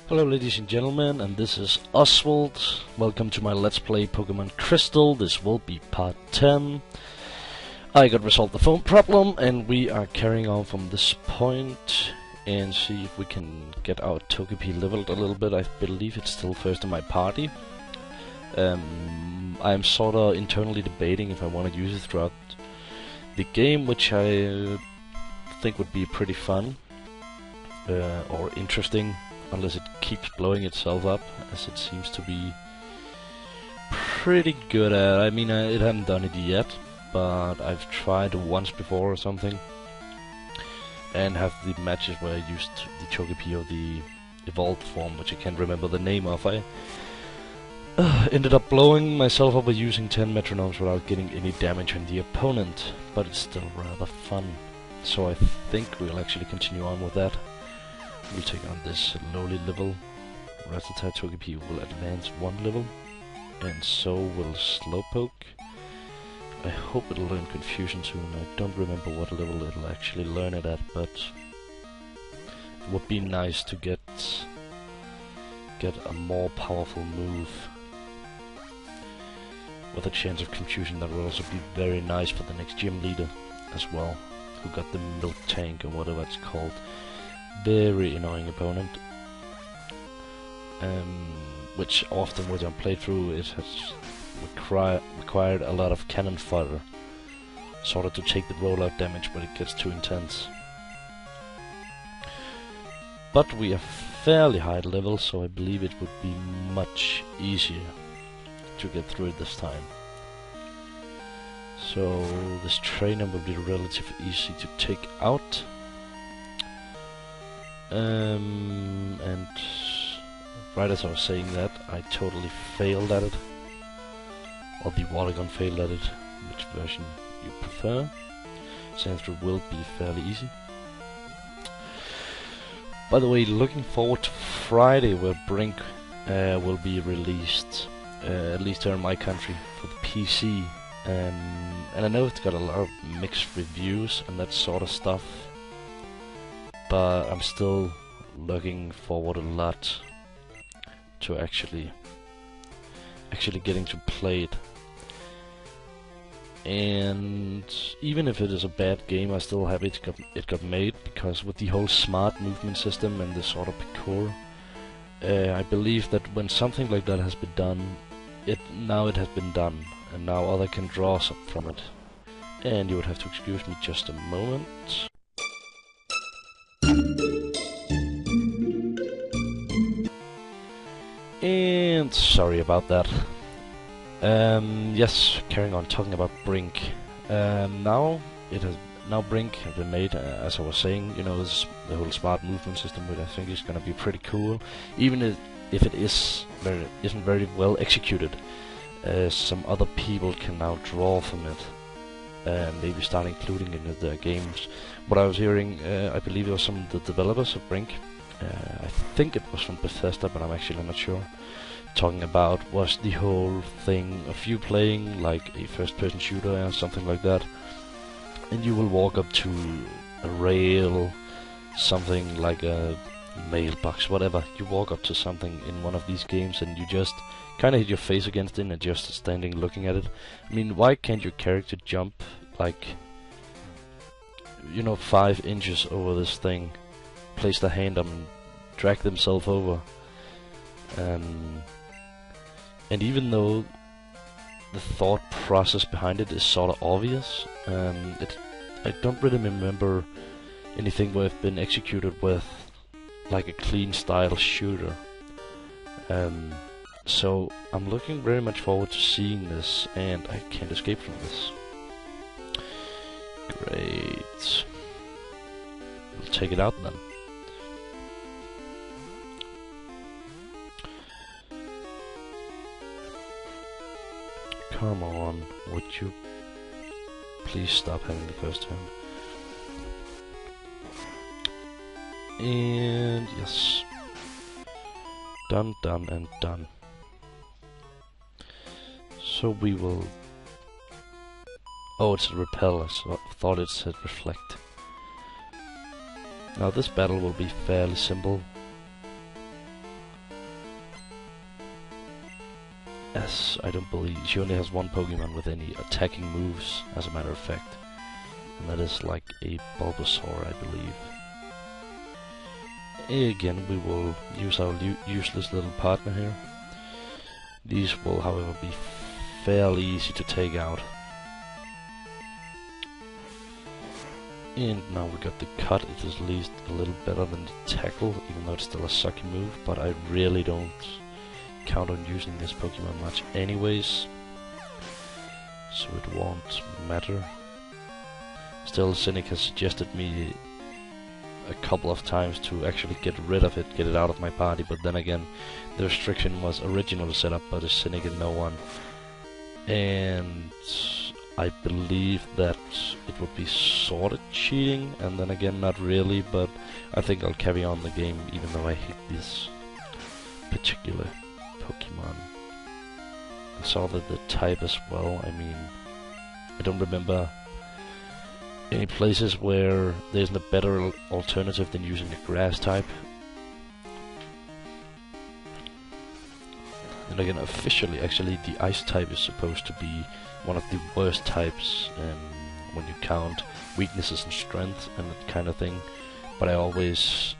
Hello ladies and gentlemen, and this is Oswald. Welcome to my Let's Play Pokemon Crystal. This will be part 10. I got resolved the phone problem, and we are carrying on from this point and see if we can get our Togepi leveled a little bit. I believe it's still first in my party. I am sorta internally debating if I want to use it throughout the game, which I think would be pretty fun or interesting. Unless it keeps blowing itself up, as it seems to be pretty good at. I mean, it hasn't done it yet, but I've tried once before or something, and have the matches where I used the Togepi of the evolved form, which I can't remember the name of. I ended up blowing myself up by using 10 metronomes without getting any damage on the opponent, but it's still rather fun. So I think we'll actually continue on with that. We'll take on this lowly level. Rattata Togepi will advance 1 level, and so will Slowpoke. I hope it'll learn Confusion soon. I don't remember what level it'll actually learn it at, but it would be nice to get a more powerful move with a chance of Confusion. That will also be very nice for the next gym leader as well, who got the Milk Tank or whatever it's called. Very annoying opponent, which often when I played through it has required a lot of cannon fodder, sort of to take the rollout damage when it gets too intense. But we are fairly high level, so I believe it would be much easier to get through it this time. So this trainer will be relatively easy to take out. And right as I was saying that, I totally failed at it. Or the water gun failed at it, which version you prefer. Sandthrough will be fairly easy. By the way, looking forward to Friday where Brink will be released, at least here in my country, for the PC. And I know it's got a lot of mixed reviews and that sort of stuff, but I'm still looking forward a lot to actually getting to play it. And even if it is a bad game, I'm still happy it got made, because with the whole smart movement system and the sort of parkour, I believe that when something like that has been done, it has been done, and now others can draw from it. And you would have to excuse me just a moment. And sorry about that. Yes, carrying on talking about Brink. Now Brink has been made, as I was saying. You know, the whole smart movement system, which I think is gonna be pretty cool, even if it isn't very well executed. Some other people can now draw from it, maybe start including it in their games. What I was hearing, I believe it was some of the developers of Brink. I think it was from Bethesda, but I'm actually not sure. Talking about was the whole thing of you playing like a first-person shooter or something like that, and you will walk up to a rail, something like a mailbox, whatever. You walk up to something in one of these games, and you just kind of hit your face against it and just standing looking at it. I mean, why can't your character jump like, 5 inches over this thing, place their hand on and drag themselves over? And even though the thought process behind it is sort of obvious, I don't really remember anything where it's been executed with like a clean style shooter. So I'm looking very much forward to seeing this, and I can't escape from this. Great. We'll take it out then. Come on, would you please stop having the first turn? And yes. Done, done, and done. So we will... Oh, it's a repel. I thought it said reflect. Now this battle will be fairly simple. As I don't believe she only has one Pokemon with any attacking moves, as a matter of fact, and that is like a Bulbasaur, I believe. Again, we will use our useless little partner here. These will, however, be fairly easy to take out. And now we got the cut. It is at least a little better than the tackle, even though it's still a sucky move, but I really don't count on using this Pokemon much anyways, so it won't matter. Still, Cynic has suggested me a couple of times to actually get rid of it, get it out of my party, but then again, the restriction was originally set up by the Cynic and no one, and I believe that it would be sort of cheating, and then again not really, but I think I'll carry on the game even though I hate this particular Pokemon. I saw that the type as well. I mean, I don't remember any places where there isn't a better alternative than using the grass type. And again, officially, actually, the ice type is supposed to be one of the worst types when you count weaknesses and strength and that kind of thing. But I've always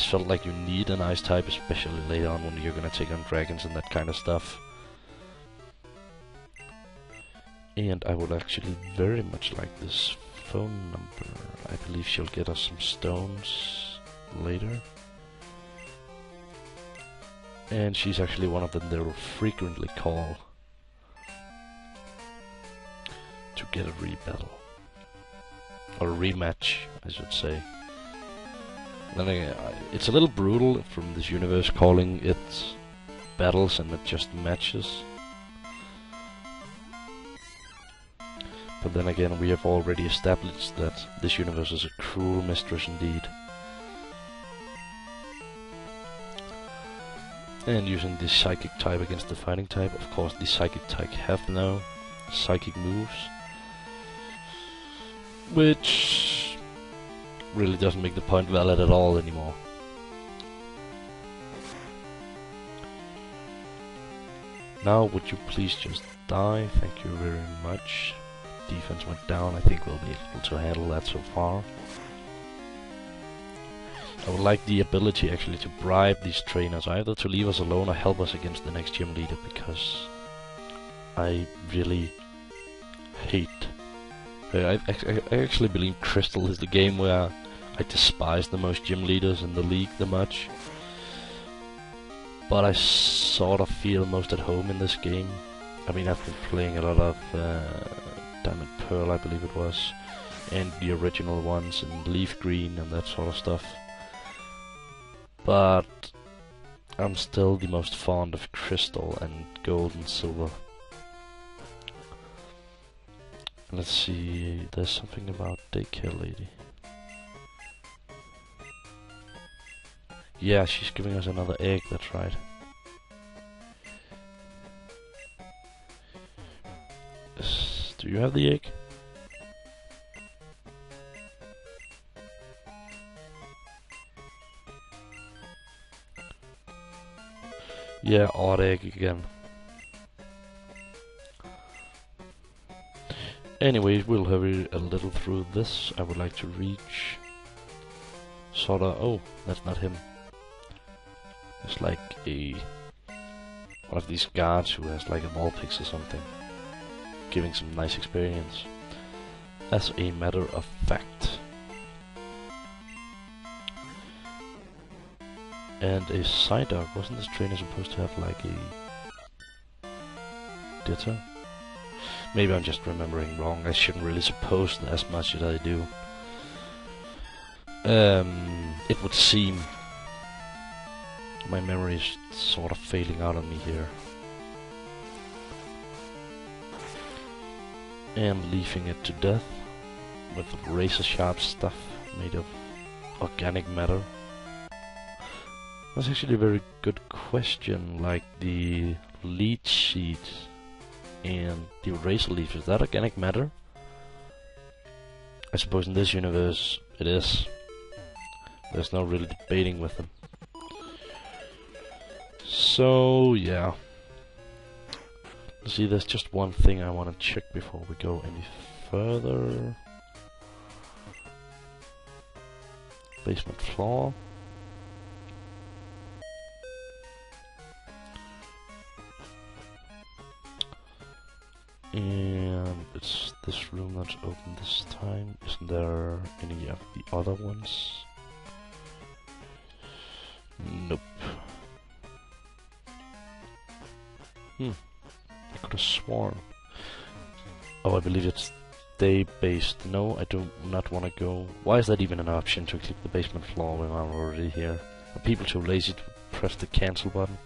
felt like you need an ice type, especially later on when you're gonna take on dragons and that kind of stuff. And I would actually very much like this phone number. I believe she'll get us some stones later. And she's actually one of them they will frequently call to get a rebattle. Or a rematch, I should say. Then again, it's a little brutal from this universe calling it battles and not just matches. But then again, we have already established that this universe is a cruel mistress indeed. And using the psychic type against the fighting type, of course the psychic type have no psychic moves, which really doesn't make the point valid at all anymore. Now would you please just die? Thank you very much. Defense went down. I think we'll be able to handle that so far. I would like the ability actually to bribe these trainers, either to leave us alone or help us against the next gym leader, because I really hate... I actually believe Crystal is the game where I despise the most gym leaders in the league the much. But I sort of feel most at home in this game. I mean, I've been playing a lot of Diamond Pearl, I believe it was, and the original ones, and Leaf Green and that sort of stuff. But I'm still the most fond of Crystal and Gold and Silver. Let's see, there's something about Daycare Lady. Yeah, she's giving us another egg, that's right. Do you have the egg? Yeah, odd egg again. Anyways, we'll hurry a little through this. I would like to reach... sorta... oh, that's not him. It's like a... one of these guards who has like a Vulpix or something. Giving some nice experience. As a matter of fact. And a Psyduck. Wasn't this trainer supposed to have like a Ditto? Maybe I'm just remembering wrong. I shouldn't really suppose as much as I do. It would seem my memory is sort of failing out on me here. And leaving it to death with razor sharp stuff made of organic matter. That's actually a very good question. Like the leech seed and the razor leaf, is that organic matter? I suppose in this universe it is. There's no really debating with them. So yeah, See, there's just one thing I want to check before we go any further. Basement floor. And it's this room that's open this time. Isn't there any of the other ones? Nope. I could have sworn. Oh, I believe it's day-based. No, I do not want to go. Why is that even an option to click the basement floor when I'm already here? Are people too lazy to press the cancel button?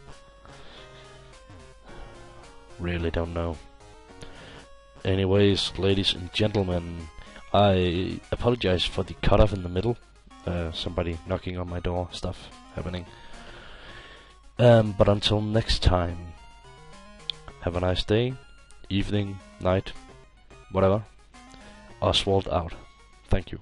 Really don't know. Anyways, ladies and gentlemen, I apologize for the cutoff in the middle. Somebody knocking on my door, stuff happening. But until next time, have a nice day, evening, night, whatever. Oswald out. Thank you.